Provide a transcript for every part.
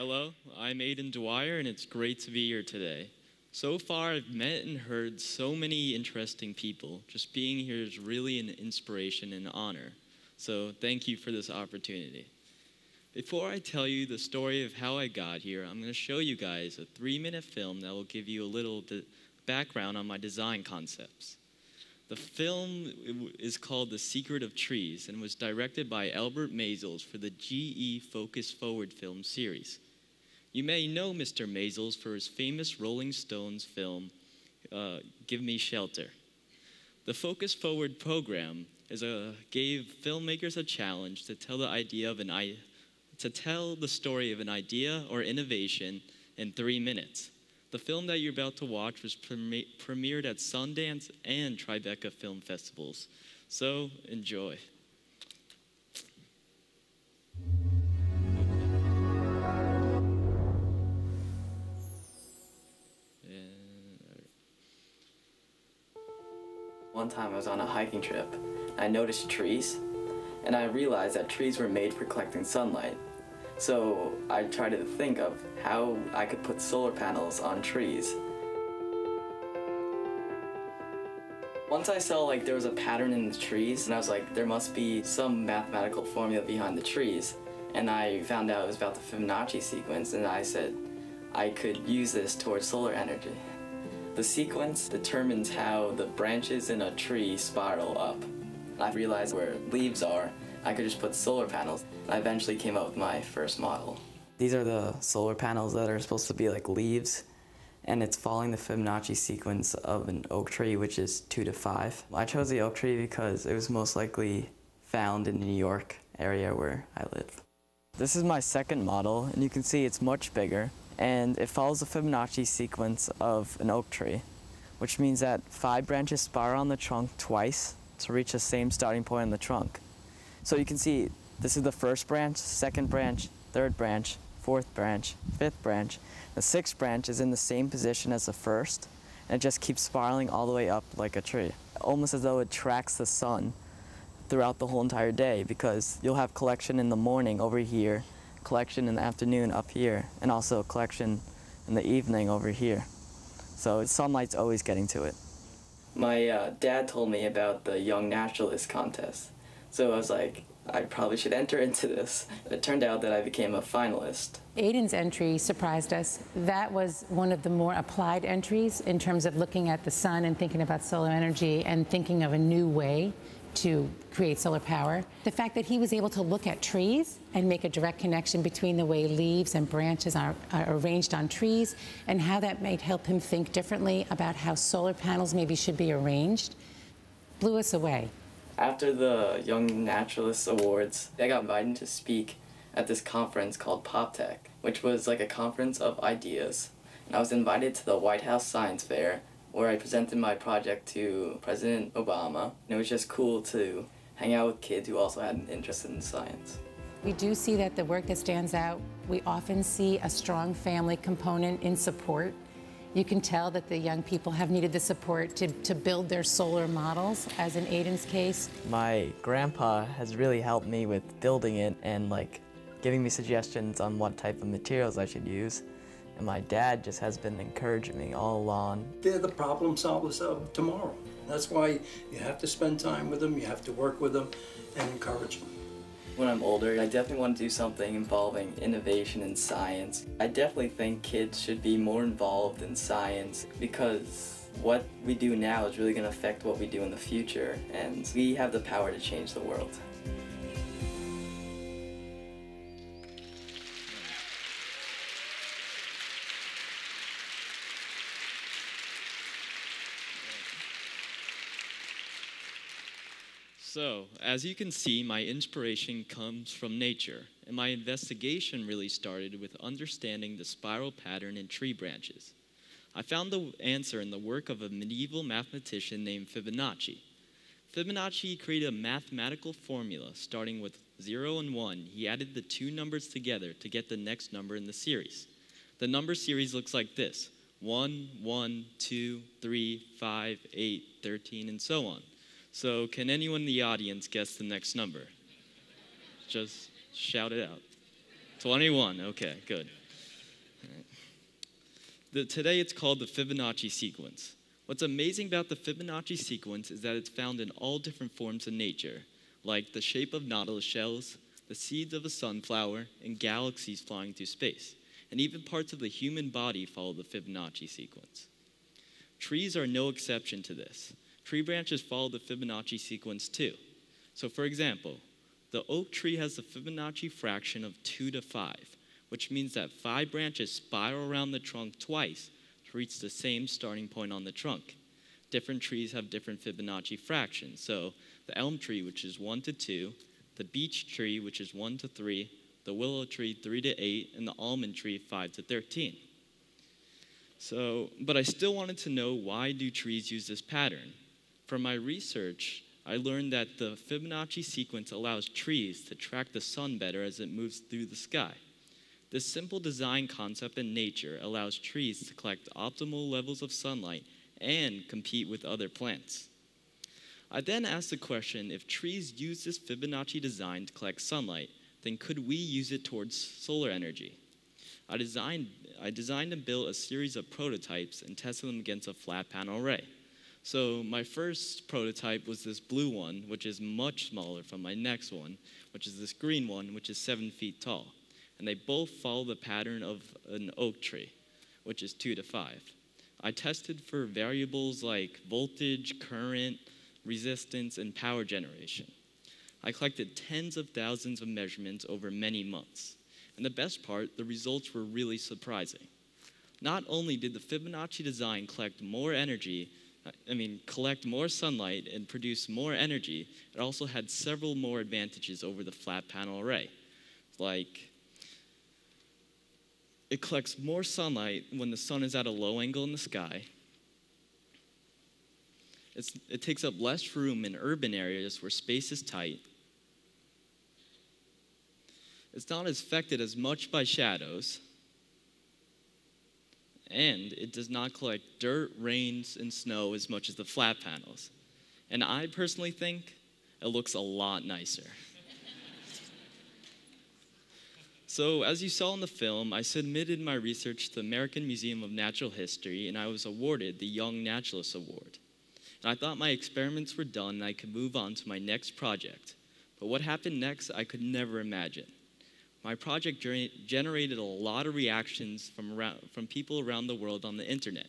Hello, I'm Aidan Dwyer, and it's great to be here today. So far, I've met and heard so many interesting people. Just being here is really an inspiration and honor. So thank you for this opportunity. Before I tell you the story of how I got here, I'm going to show you guys a 3-minute film that will give you a little background on my design concepts. The film is called The Secret of Trees and was directed by Albert Maysles for the GE Focus Forward film series. You may know Mr. Maysles for his famous Rolling Stones film, Give Me Shelter. The Focus Forward program gave filmmakers a challenge to tell the story of an idea or innovation in 3 minutes. The film that you're about to watch was premiered at Sundance and Tribeca Film Festivals. So, enjoy. One time I was on a hiking trip, and I noticed trees, and I realized that trees were made for collecting sunlight. So I tried to think of how I could put solar panels on trees. Once I saw there was a pattern in the trees, and I was like, there must be some mathematical formula behind the trees. And I found out it was about the Fibonacci sequence, and I said I could use this towards solar energy. The sequence determines how the branches in a tree spiral up. I realized where leaves are, I could just put solar panels. I eventually came up with my first model. These are the solar panels that are supposed to be like leaves, and it's following the Fibonacci sequence of an oak tree, which is 2 to 5. I chose the oak tree because it was most likely found in the New York area where I live. This is my second model, and you can see it's much bigger, and it follows the Fibonacci sequence of an oak tree, which means that 5 branches spiral on the trunk twice to reach the same starting point in the trunk. So you can see this is the first branch, second branch, third branch, fourth branch, fifth branch. The sixth branch is in the same position as the first, and it just keeps spiraling all the way up like a tree, almost as though it tracks the sun throughout the whole entire day, because you'll have collection in the morning over here, collection in the afternoon up here, and also collection in the evening over here. So sunlight's always getting to it. My dad told me about the Young Naturalist contest, so I was like, I probably should enter into this. It turned out that I became a finalist. Aidan's entry surprised us. That was one of the more applied entries in terms of looking at the sun and thinking about solar energy and thinking of a new way to create solar power. The fact that he was able to look at trees and make a direct connection between the way leaves and branches are arranged on trees and how that might help him think differently about how solar panels maybe should be arranged blew us away. After the Young Naturalist Awards, I got invited to speak at this conference called PopTech, which was like a conference of ideas. And I was invited to the White House Science Fair, where I presented my project to President Obama. And it was just cool to hang out with kids who also had an interest in science. We do see that the work that stands out, we often see a strong family component in support. You can tell that the young people have needed the support to build their solar models, as in Aidan's case. My grandpa has really helped me with building it and giving me suggestions on what type of materials I should use. And my dad just has been encouraging me all along. They're the problem solvers of tomorrow. That's why you have to spend time with them, you have to work with them, and encourage them. When I'm older, I definitely want to do something involving innovation in science. I definitely think kids should be more involved in science because what we do now is really going to affect what we do in the future, and we have the power to change the world. So, as you can see, my inspiration comes from nature, and my investigation really started with understanding the spiral pattern in tree branches. I found the answer in the work of a medieval mathematician named Fibonacci. Fibonacci created a mathematical formula starting with 0 and 1. He added the 2 numbers together to get the next number in the series. The number series looks like this: 1, 1, 2, 3, 5, 8, 13, and so on. So can anyone in the audience guess the next number? Just shout it out. 21, okay, good. Today it's called the Fibonacci Sequence. What's amazing about the Fibonacci Sequence is that it's found in all different forms of nature, like the shape of nautilus shells, the seeds of a sunflower, and galaxies flying through space. And even parts of the human body follow the Fibonacci sequence. Trees are no exception to this. Tree branches follow the Fibonacci sequence too. So for example, the oak tree has the Fibonacci fraction of 2 to 5, which means that 5 branches spiral around the trunk twice to reach the same starting point on the trunk. Different trees have different Fibonacci fractions. So the elm tree, which is 1 to 2, the beech tree, which is 1 to 3, the willow tree, 3 to 8, and the almond tree, 5 to 13. But I still wanted to know, why do trees use this pattern? From my research, I learned that the Fibonacci sequence allows trees to track the sun better as it moves through the sky. This simple design concept in nature allows trees to collect optimal levels of sunlight and compete with other plants. I then asked the question, if trees use this Fibonacci design to collect sunlight, then could we use it towards solar energy? I designed and built a series of prototypes and tested them against a flat panel array. So my first prototype was this blue one, which is much smaller from my next one, which is this green one, which is 7 feet tall. And they both follow the pattern of an oak tree, which is 2 to 5. I tested for variables like voltage, current, resistance, and power generation. I collected tens of thousands of measurements over many months. And the best part, the results were really surprising. Not only did the Fibonacci design collect more sunlight and produce more energy, it also had several more advantages over the flat panel array. Like, it collects more sunlight when the sun is at a low angle in the sky. It takes up less room in urban areas where space is tight. It's not affected as much by shadows. And it does not collect dirt, rains, and snow as much as the flat panels. And I personally think it looks a lot nicer. So as you saw in the film, I submitted my research to the American Museum of Natural History, and I was awarded the Young Naturalist Award. And I thought my experiments were done and I could move on to my next project. But what happened next, I could never imagine. My project generated a lot of reactions from people around the world on the internet.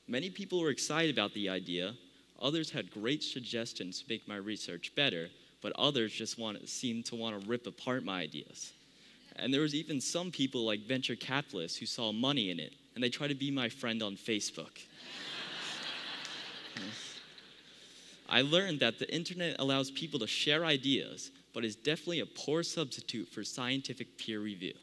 Many people were excited about the idea. Others had great suggestions to make my research better, but others just seemed to want to rip apart my ideas. And there was even some people like venture capitalists who saw money in it, and they tried to be my friend on Facebook. I learned that the internet allows people to share ideas, but is definitely a poor substitute for scientific peer review.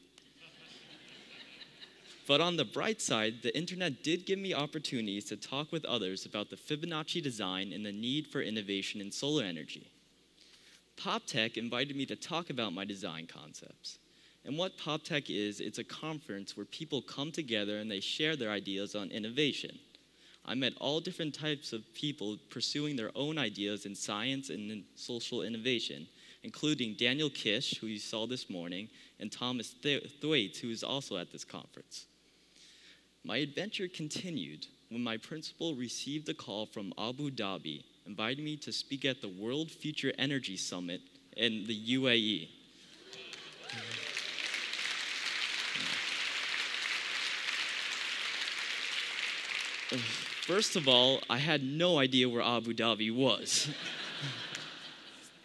But on the bright side, the internet did give me opportunities to talk with others about the Fibonacci design and the need for innovation in solar energy. PopTech invited me to talk about my design concepts. And what PopTech is, it's a conference where people come together and they share their ideas on innovation. I met all different types of people pursuing their own ideas in science and in social innovation, including Daniel Kish, who you saw this morning, and Thomas Thwaites, who is also at this conference. My adventure continued when my principal received a call from Abu Dhabi, inviting me to speak at the World Future Energy Summit in the UAE. First of all, I had no idea where Abu Dhabi was.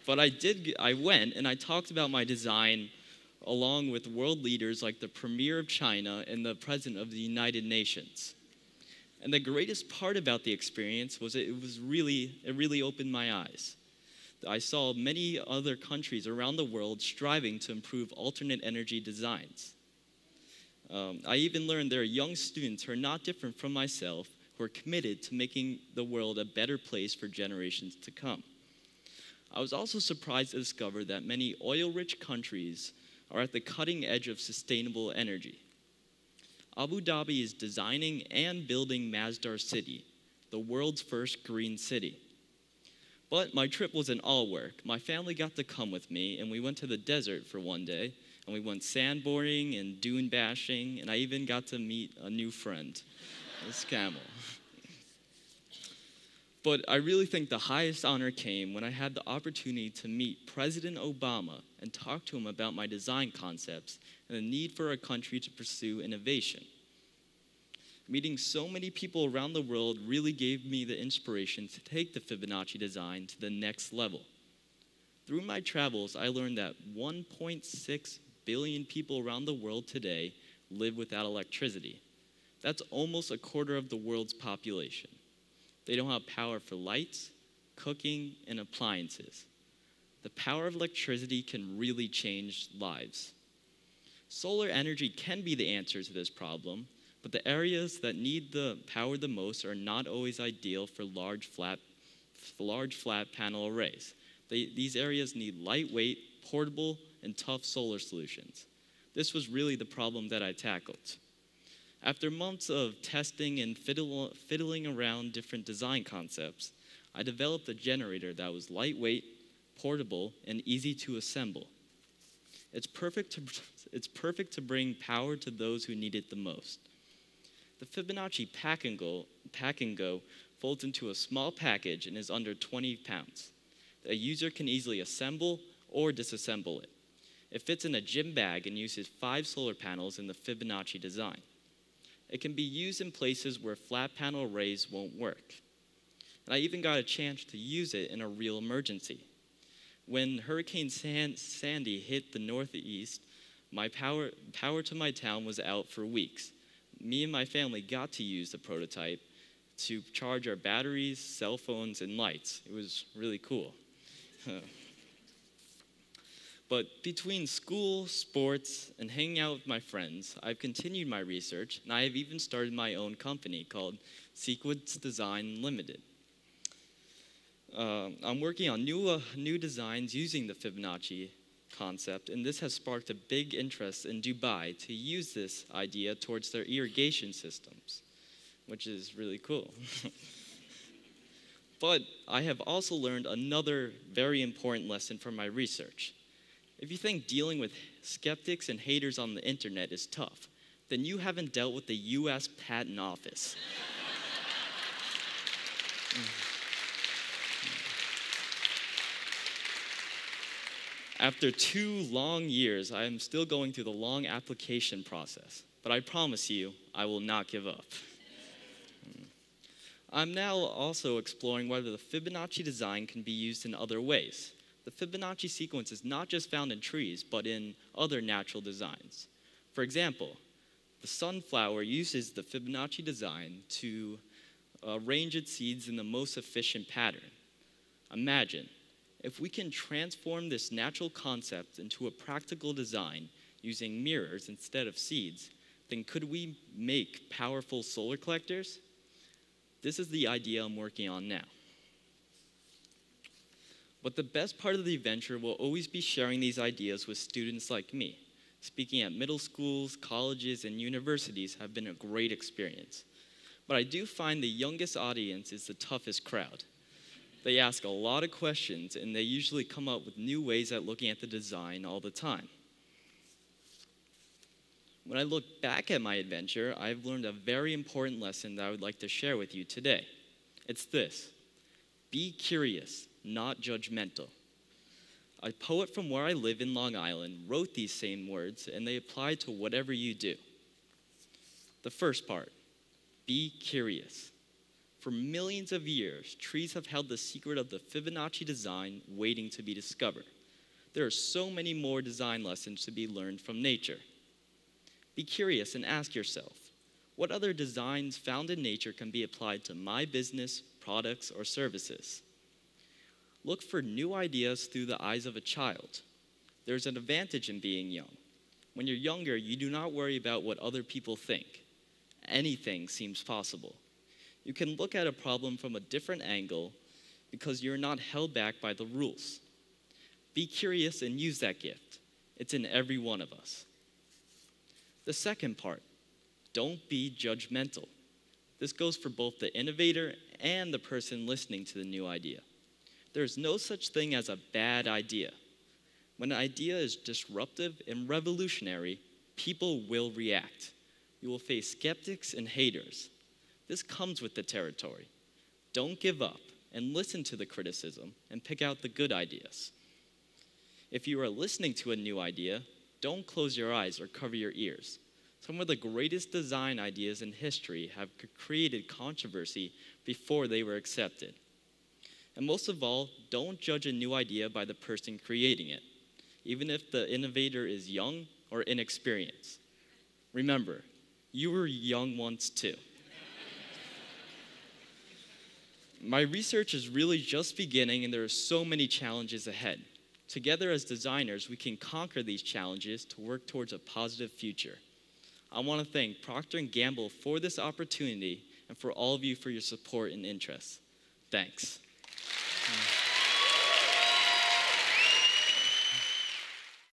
But I went and I talked about my design along with world leaders like the Premier of China and the President of the United Nations. And the greatest part about the experience was it really opened my eyes. I saw many other countries around the world striving to improve alternate energy designs. I even learned there are young students who are not different from myself who are committed to making the world a better place for generations to come. I was also surprised to discover that many oil-rich countries are at the cutting edge of sustainable energy. Abu Dhabi is designing and building Masdar City, the world's first green city. But my trip wasn't all work. My family got to come with me, and we went to the desert for one day. and we went sandboarding and dune bashing, and I even got to meet a new friend, Miss Gamble. But I really think the highest honor came when I had the opportunity to meet President Obama and talk to him about my design concepts and the need for our country to pursue innovation. Meeting so many people around the world really gave me the inspiration to take the Fibonacci design to the next level. Through my travels, I learned that 1.6 billion people around the world today live without electricity. That's almost a quarter of the world's population. They don't have power for lights, cooking, and appliances. The power of electricity can really change lives. Solar energy can be the answer to this problem, but the areas that need the power the most are not always ideal for large flat panel arrays. These areas need lightweight, portable, and tough solar solutions. This was really the problem that I tackled. After months of testing and fiddling around different design concepts, I developed a generator that was lightweight, portable, and easy to assemble. It's perfect to bring power to those who need it the most. The Fibonacci Pack and Go folds into a small package and is under 20 pounds. A user can easily assemble or disassemble it. It fits in a gym bag and uses 5 solar panels in the Fibonacci design. It can be used in places where flat panel arrays won't work. And I even got a chance to use it in a real emergency. When Hurricane Sandy hit the Northeast, my power to my town was out for weeks. Me and my family got to use the prototype to charge our batteries, cell phones, and lights. It was really cool. But between school, sports, and hanging out with my friends, I've continued my research, and I have even started my own company called Sequence Design Limited. I'm working on new designs using the Fibonacci concept, and this has sparked a big interest in Dubai to use this idea towards their irrigation systems, which is really cool. But I have also learned another very important lesson from my research. If you think dealing with skeptics and haters on the internet is tough, then you haven't dealt with the US Patent Office. After 2 long years, I am still going through the long application process, but I promise you, I will not give up. I'm now also exploring whether the Fibonacci design can be used in other ways. The Fibonacci sequence is not just found in trees, but in other natural designs. For example, the sunflower uses the Fibonacci design to arrange its seeds in the most efficient pattern. Imagine, if we can transform this natural concept into a practical design using mirrors instead of seeds, then could we make powerful solar collectors? This is the idea I'm working on now. But the best part of the adventure will always be sharing these ideas with students like me. Speaking at middle schools, colleges, and universities have been a great experience. But I do find the youngest audience is the toughest crowd. They ask a lot of questions, and they usually come up with new ways at looking at the design all the time. When I look back at my adventure, I've learned a very important lesson that I would like to share with you today. It's this: be curious, not judgmental. A poet from where I live in Long Island wrote these same words, and they apply to whatever you do. The first part, be curious. For millions of years, trees have held the secret of the Fibonacci design waiting to be discovered. There are so many more design lessons to be learned from nature. Be curious and ask yourself, what other designs found in nature can be applied to my business, products, or services? Look for new ideas through the eyes of a child. There's an advantage in being young. When you're younger, you do not worry about what other people think. Anything seems possible. You can look at a problem from a different angle because you're not held back by the rules. Be curious and use that gift. It's in every one of us. The second part, don't be judgmental. This goes for both the innovator and the person listening to the new idea. There's no such thing as a bad idea. When an idea is disruptive and revolutionary, people will react. You will face skeptics and haters. This comes with the territory. Don't give up and listen to the criticism and pick out the good ideas. If you are listening to a new idea, don't close your eyes or cover your ears. Some of the greatest design ideas in history have created controversy before they were accepted. And most of all, don't judge a new idea by the person creating it, even if the innovator is young or inexperienced. Remember, you were young once too. My research is really just beginning, and there are so many challenges ahead. Together as designers, we can conquer these challenges to work towards a positive future. I want to thank Procter & Gamble for this opportunity and for all of you for your support and interest. Thanks.